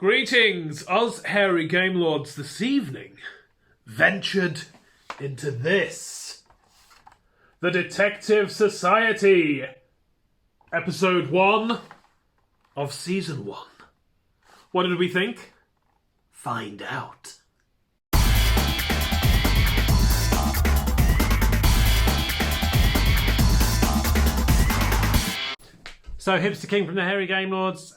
Greetings, us hairy game lords this evening ventured into this. The Detective Society, episode 1 of season 1. What did we think? Find out. So, Hipster King from the Hairy Game Lords.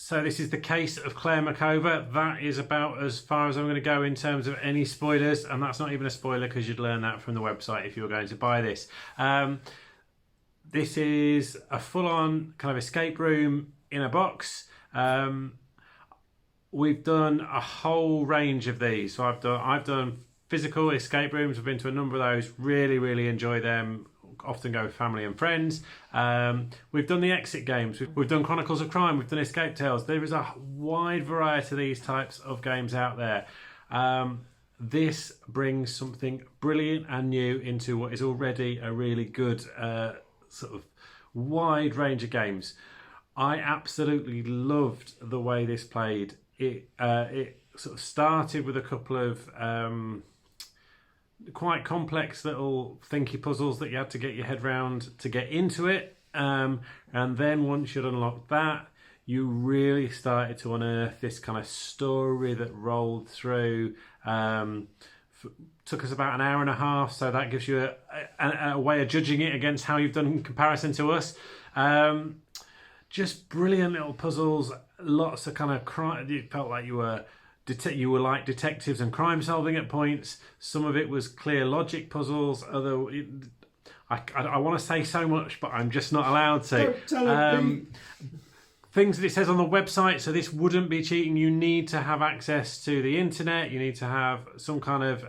So this is the case of Claire McOver. That is about as far as I'm going to go in terms of any spoilers, and that's not even a spoiler because you'd learn that from the website if you were going to buy this. This is a full-on kind of escape room in a box. We've done a whole range of these. So I've done physical escape rooms. I've been to a number of those. Really enjoy them. Often go with family and friends. We've done the exit games. We've done Chronicles of Crime. We've done Escape Tales. There is a wide variety of these types of games out there. This brings something brilliant and new into what is already a really good sort of wide range of games. I absolutely loved the way this played. It sort of started with a couple of quite complex little thinky puzzles that you had to get your head round to get into it, and then once you'd unlocked that, you really started to unearth this kind of story that rolled through. Took us about an hour and a half, so that gives you a way of judging it against how you've done in comparison to us. Just brilliant little puzzles, lots of kind of crime. It felt like you were like detectives and crime solving at points. Some of it was clear logic puzzles. I want to say so much, but I'm just not allowed to. Don't tell me. Things that it says on the website, so this wouldn't be cheating. You need to have access to the internet. You need to have some kind of,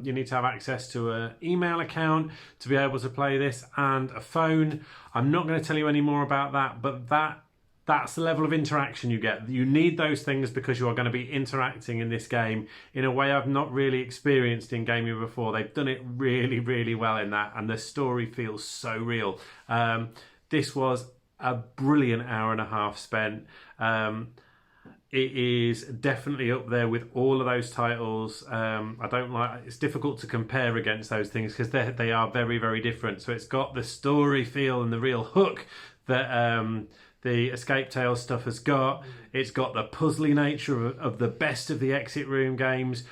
you need to have access to an email account to be able to play this, and a phone. I'm not going to tell you any more about that, but that's the level of interaction you get. You need those things because you are going to be interacting in this game in a way I've not really experienced in gaming before. They've done it really well in that, and the story feels so real. This was a brilliant hour and a half spent. It is definitely up there with all of those titles. It's difficult to compare against those things because they are very different. So it's got the story feel and the real hook that the Escape Tales stuff has got. It's got the puzzly nature of the best of the exit room games,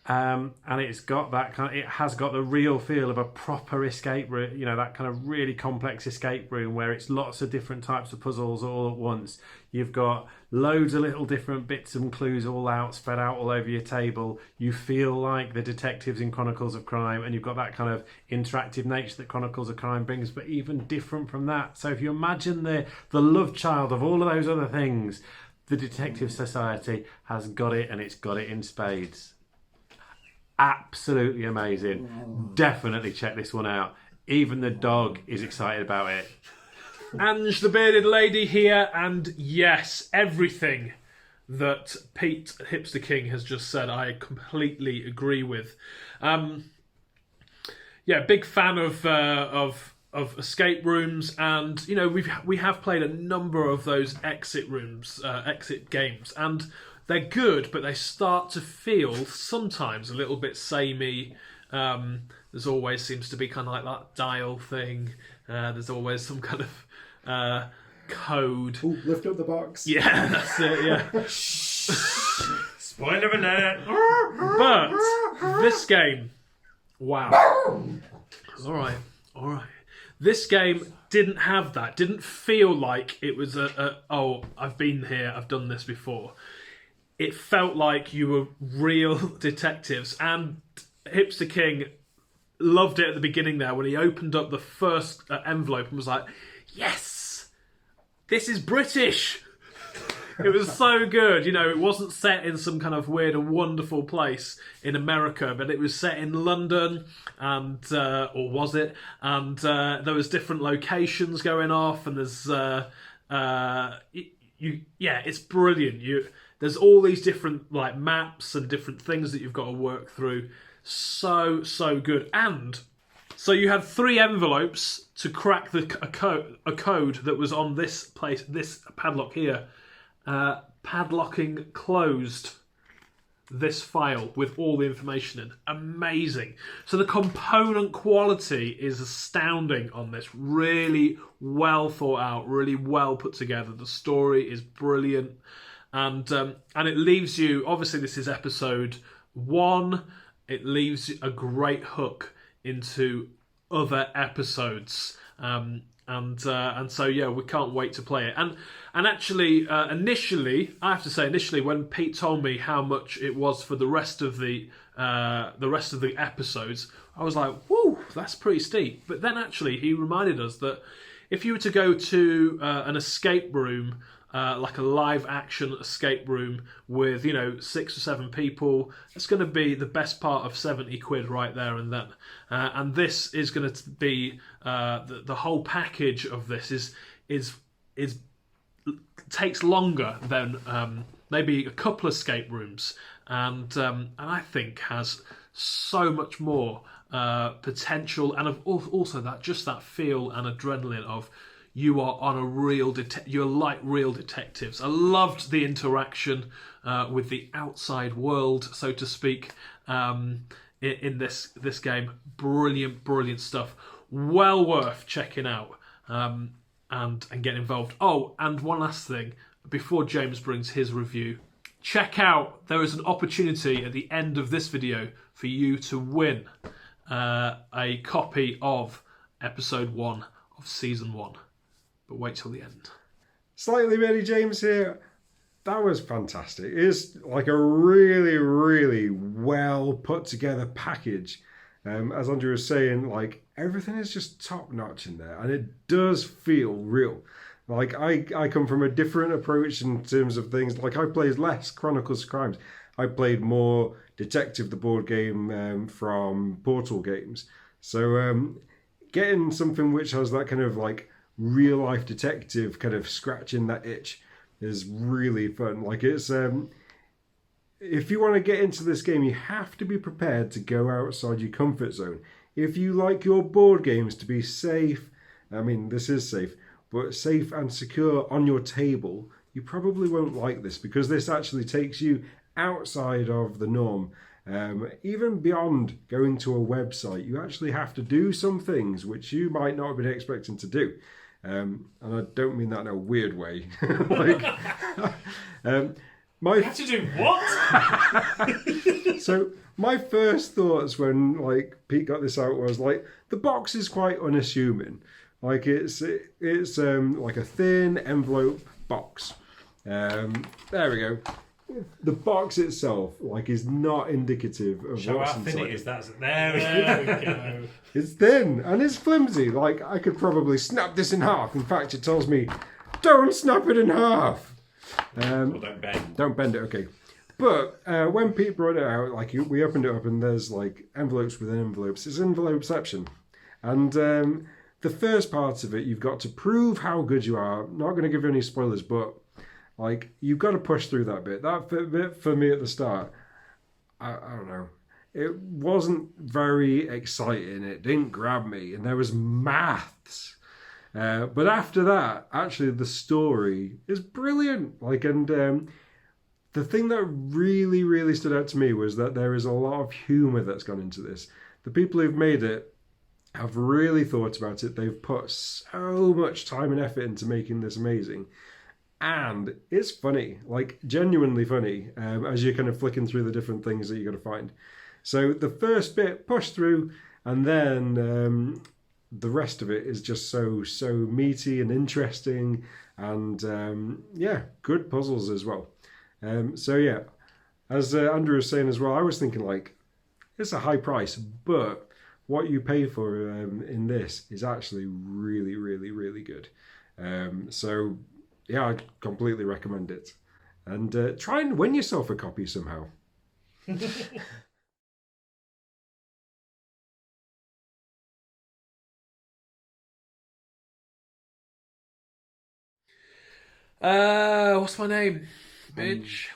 and it's got that kind of, it has got the real feel of a proper escape room. You know, that kind of really complex escape room where it's lots of different types of puzzles all at once. You've got loads of little different bits and clues all out, spread out all over your table. You feel like the detectives in Chronicles of Crime, and you've got that kind of interactive nature that Chronicles of Crime brings, but even different from that. So if you imagine the love child of all of those other things, the Detective Society has got it, and it's got it in spades. Absolutely amazing. Definitely check this one out. Even the dog is excited about it. Anj The Bearded Lady here, and yes, everything that Pete Hipster King has just said, I completely agree with. Big fan of escape rooms, and you know we have played a number of those exit rooms, exit games, and they're good, but they start to feel sometimes a little bit samey. There's always seems to be kind of like that dial thing. There's always some kind of code. Ooh, lift up the box. Yeah, that's it, yeah. Spoiler alert! But this game, wow. All right. This game didn't have that. Didn't feel like it was I've been here, I've done this before. It felt like you were real detectives, and Hipster King loved it at the beginning there when he opened up the first envelope and was like, yes, this is British. It was so good. You know, it wasn't set in some kind of weird and wonderful place in America, but it was set in London, and or was it? And there was different locations going off, and there's it's brilliant. There's all these different like maps and different things that you've got to work through. So good. And so you had 3 envelopes to crack a code that was on this padlock here. padlocking closed this file with all the information in. Amazing. So the component quality is astounding on this. Really well thought out, really well put together. The story is brilliant. And it leaves you, obviously this is episode 1, it leaves a great hook into other episodes. And so yeah, we can't wait to play it. And actually, initially, I have to say, when Pete told me how much it was for the rest of the episodes, I was like, "Whoa, that's pretty steep." But then actually, he reminded us that if you were to go to an escape room, like a live action escape room with 6 or 7 people, it's going to be the best part of £70 right there and then. And this is going to be the whole package of this is takes longer than maybe a couple of escape rooms, and I think has so much more potential, and also that feel and adrenaline of you are on a real you're like real detectives. I loved the interaction with the outside world, so to speak, in this game. Brilliant stuff. Well worth checking out and getting involved. Oh, and one last thing before James brings his review. Check out, there is an opportunity at the end of this video for you to win a copy of episode 1 of season 1. But wait till the end. Slightly Mary James here. That was fantastic. It's like a really, really well put together package. As Andrew was saying, like everything is just top notch in there, and it does feel real. Like I come from a different approach in terms of things. Like I played less Chronicles of Crimes. I played more Detective, the board game from Portal Games. So getting something which has that kind of like real life detective kind of scratching that itch is really fun. Like it's if you want to get into this game, you have to be prepared to go outside your comfort zone. If you like your board games to be safe, I mean this is safe, but safe and secure on your table, you probably won't like this, because this actually takes you outside of the norm. Even beyond going to a website, you actually have to do some things which you might not have been expecting to do. And I don't mean that in a weird way. Like, You have to do what? So my first thoughts when like Pete got this out was like the box is quite unassuming. Like it's like a thin envelope box. There we go. The box itself like is not indicative of Show what's how thin inside. it is. There we go. It's thin and it's flimsy. Like I could probably snap this in half. In fact, it tells me, "Don't snap it in half." Well, don't bend. Don't bend it, okay. But when Pete brought it out, like we opened it up and there's like envelopes within envelopes. It's envelopeception. And the first part of it, you've got to prove how good you are. Not going to give you any spoilers, but like you've got to push through that bit. That bit for me at the start, I don't know. It wasn't very exciting. It didn't grab me. And there was maths. But after that, actually, the story is brilliant. Like, and the thing that really, really stood out to me was that there is a lot of humour that's gone into this. The people who've made it have really thought about it. They've put so much time and effort into making this amazing. And it's funny, like genuinely funny, as you're kind of flicking through the different things that you're going to find. So the first bit, push through, and then the rest of it is just so meaty and interesting, and yeah, good puzzles as well. So yeah, as Andrew was saying as well, I was thinking like, it's a high price, but what you pay for in this is actually really, really, really good. So yeah, I completely recommend it. And try and win yourself a copy somehow. What's my name, bitch?